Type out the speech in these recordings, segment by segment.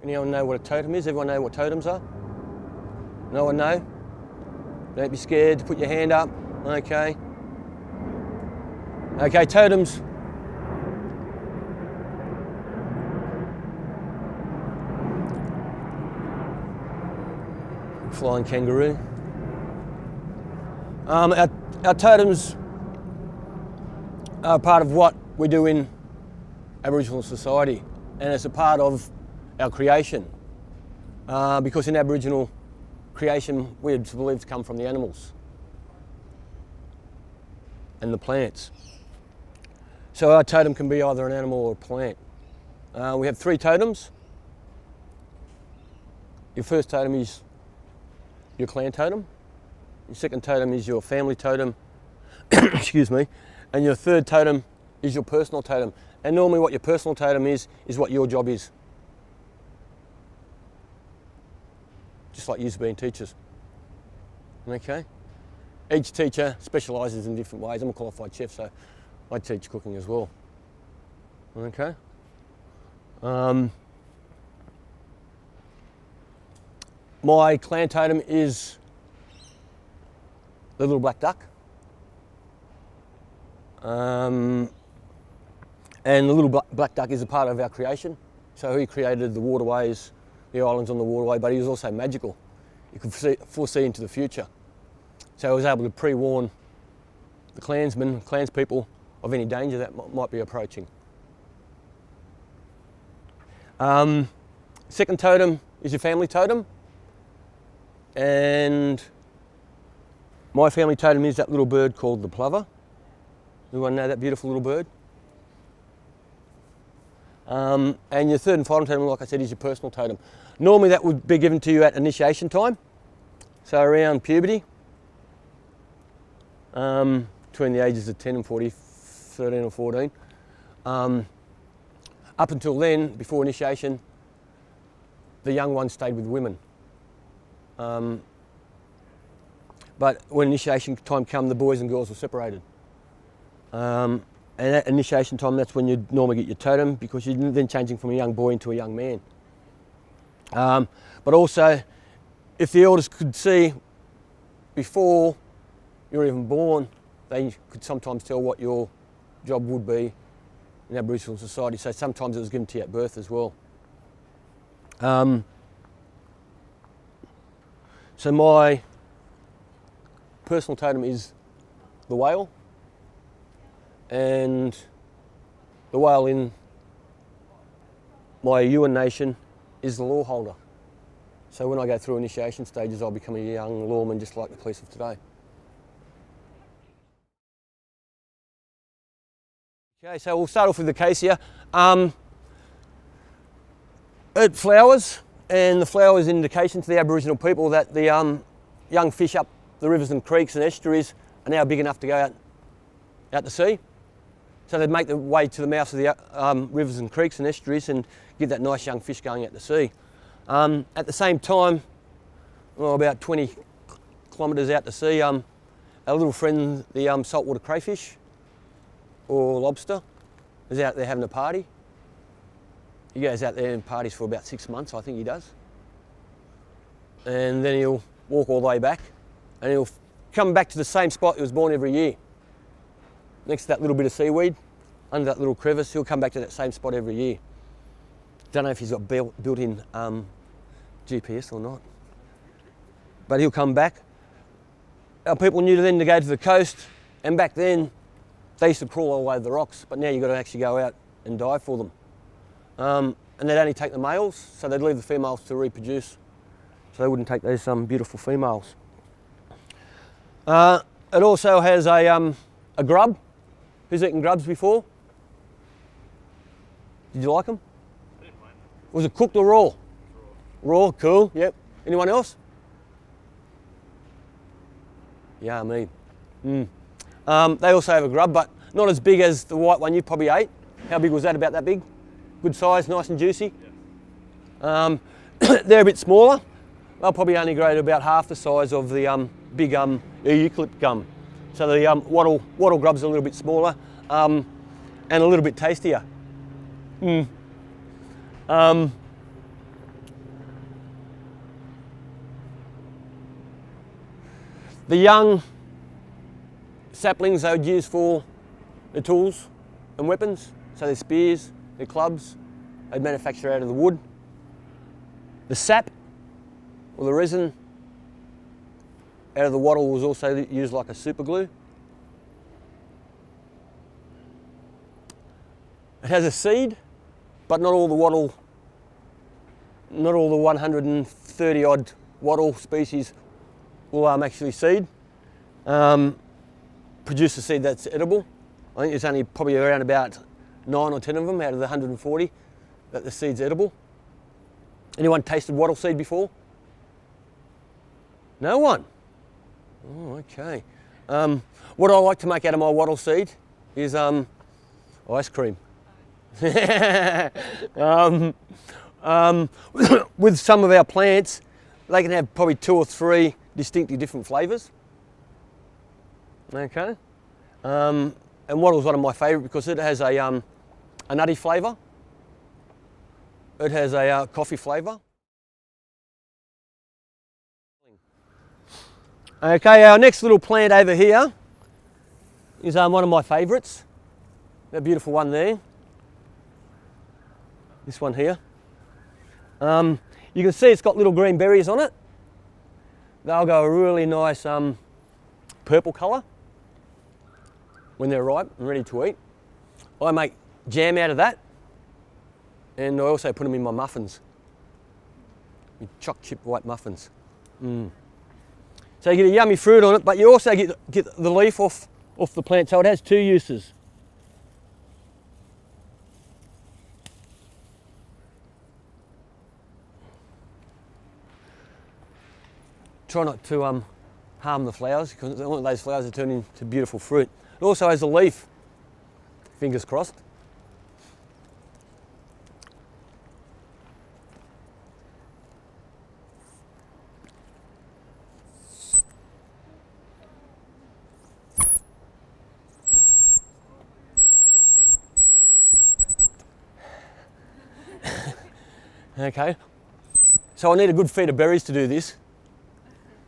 Anyone know what a totem is? Everyone know what totems are? No one know? Don't be scared to put your hand up. Okay. Okay, totems. Flying kangaroo. Our totems are part of what we do in Aboriginal society, and it's a part of our creation, because in Aboriginal creation we're believed to come from the animals and the plants. So our totem can be either an animal or a plant. We have 3 totems. Your first totem is your clan totem. Your second totem is your family totem, excuse me, and your third totem is your personal totem. And normally what your personal totem is what your job is. Just like you being teachers. Okay? Each teacher specialises in different ways. I'm a qualified chef, so I teach cooking as well. Okay? My clan totem is the little black duck. And the little black duck is a part of our creation. So he created the waterways, the islands on the waterway, but he was also magical. He could foresee into the future. So he was able to pre-warn the clansmen, clanspeople of any danger that might be approaching. Second totem is your family totem. And my family totem is that little bird called the plover. Everyone know that beautiful little bird? And your third and final totem, like I said, is your personal totem. Normally that would be given to you at initiation time, so around puberty, between the ages of 10 and 13 or 14. Up until then, before initiation, the young ones stayed with women. But when initiation time came, the boys and girls were separated. And at initiation time, that's when you normally get your totem, because you're then changing from a young boy into a young man. But also, if the elders could see before you're even born, they could sometimes tell what your job would be in Aboriginal society. So sometimes it was given to you at birth as well. So my personal totem is the whale, and the whale in my Yuin nation is the law holder. So when I go through initiation stages, I'll become a young lawman just like the police of today. Okay, so we'll start off with Acacia. It flowers, and the flower is an indication to the Aboriginal people that the young fish up the rivers and creeks and estuaries are now big enough to go out to sea. So they'd make their way to the mouths of the rivers and creeks and estuaries and get that nice young fish going out to sea. At the same time, about 20 kilometres out to sea, our little friend, the saltwater crayfish or lobster, is out there having a party. He goes out there and parties for about 6 months, I think he does. And then he'll walk all the way back, and he'll come back to the same spot he was born every year. Next to that little bit of seaweed, under that little crevice, he'll come back to that same spot every year. Don't know if he's got built-in GPS or not, but he'll come back. Our people knew then to go to the coast, and back then they used to crawl all over the rocks, but now you've got to actually go out and dive for them. And they'd only take the males, so they'd leave the females to reproduce, so they wouldn't take those beautiful females. It also has a grub. Who's eaten grubs before? Did you like them? I didn't mind them. Was it cooked or raw? Raw, cool, yep. Anyone else? Yeah, me. They also have a grub, but not as big as the white one you probably ate. How big was that? About that big? Good size, nice and juicy? Yes. They're a bit smaller. They'll probably only grow to about half the size of the big eucalypt gum. So the wattle grub's a little bit smaller and a little bit tastier. The young saplings they would use for their tools and weapons, so their spears, their clubs, they'd manufacture out of the wood. The sap, or the resin, out of the wattle was also used like a super glue. It has a seed, but not all the wattle, not all the 130 odd wattle species will actually seed. Produce a seed that's edible. I think there's only probably around about 9 or 10 of them out of the 140 that the seed's edible. Anyone tasted wattle seed before? No one? Oh, okay. What I like to make out of my wattle seed is ice cream. With some of our plants, they can have probably 2 or 3 distinctly different flavours. Okay. And wattle's one of my favourite because it has a nutty flavour. It has a coffee flavour. Okay, our next little plant over here is one of my favourites. That beautiful one there. This one here. You can see it's got little green berries on it. They'll go a really nice purple colour when they're ripe and ready to eat. I make jam out of that, and I also put them in my muffins. Choc chip white muffins. So you get a yummy fruit on it, but you also get the leaf off the plant, so it has 2 uses. Try not to harm the flowers, because I don't want those flowers to turn into beautiful fruit. It also has a leaf, fingers crossed. Okay, so I need a good feed of berries to do this.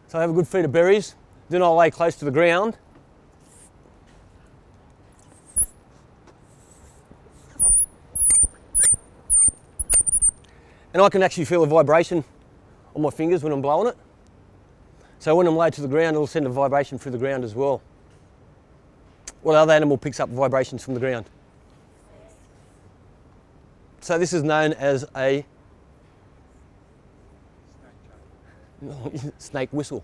So I have a good feed of berries, then I'll lay close to the ground. And I can actually feel a vibration on my fingers when I'm blowing it. So when I'm laid to the ground, it'll send a vibration through the ground as well. What other animal picks up vibrations from the ground? So this is known as a snake whistle.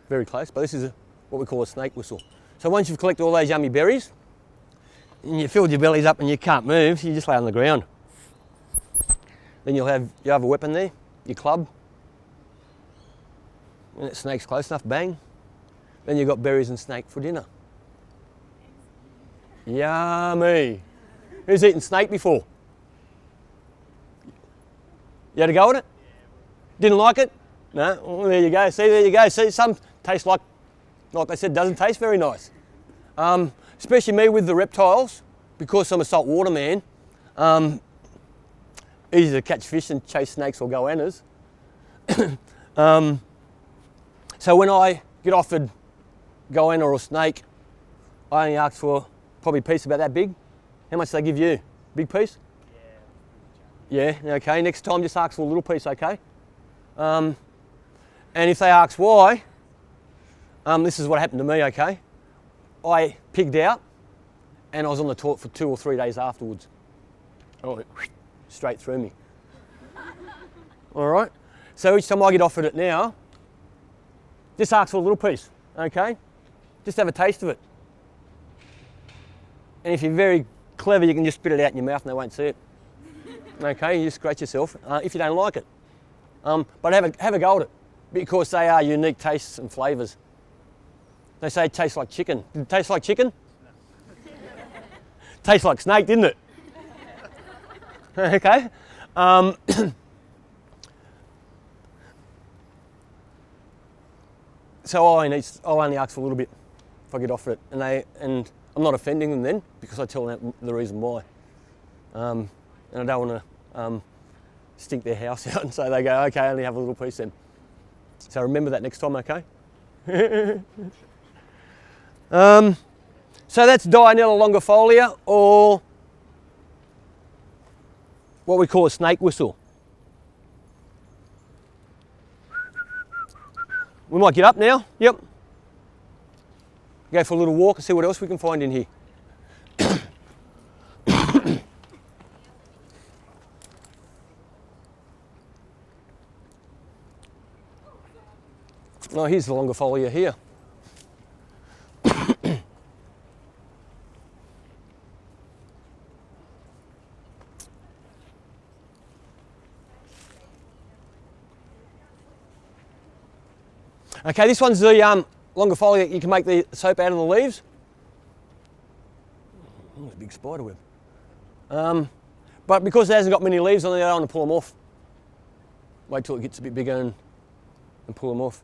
Very close, but this is what we call a snake whistle. So once you've collected all those yummy berries, and you filled your bellies up and you can't move, so you just lay on the ground. Then you have a weapon there, your club. When that snake's close enough, bang. Then you've got berries and snake for dinner. Yummy. Who's eaten snake before? You had a go at it? Didn't like it? No? Well, there you go. See, there you go. See, some taste like I said, doesn't taste very nice. Especially me with the reptiles, because I'm a saltwater man. Easy to catch fish and chase snakes or goannas. So when I get offered goanna or a snake, I only ask for probably a piece about that big. How much do they give you? Big piece? Yeah, okay. Next time just ask for a little piece, okay? And if they ask why, this is what happened to me, okay? I pigged out and I was on the toilet for 2 or 3 days afterwards. Oh, straight through me. All right? So each time I get offered it now, just ask for a little piece, okay? Just have a taste of it. And if you're very clever, you can just spit it out in your mouth and they won't see it. Okay, you just scratch yourself if you don't like it. But have a go at it, because they are unique tastes and flavours. They say it tastes like chicken. Did it taste like chicken? Tastes like snake, didn't it? Okay. So I'll only ask for a little bit if I get offered it, and I'm not offending them then, because I tell them the reason why. And I don't want to stink their house out, and so they go, okay, I only have a little piece then. So remember that next time, okay? So that's Dianella longifolia, or what we call a snake whistle. We might get up now, yep. Go for a little walk and see what else we can find in here. Oh, here's the longifolia here. Okay, this one's the longifolia. You can make the soap out of the leaves. Oh, a big spider web. But because it hasn't got many leaves on it, I don't want to pull them off. Wait till it gets a bit bigger and pull them off.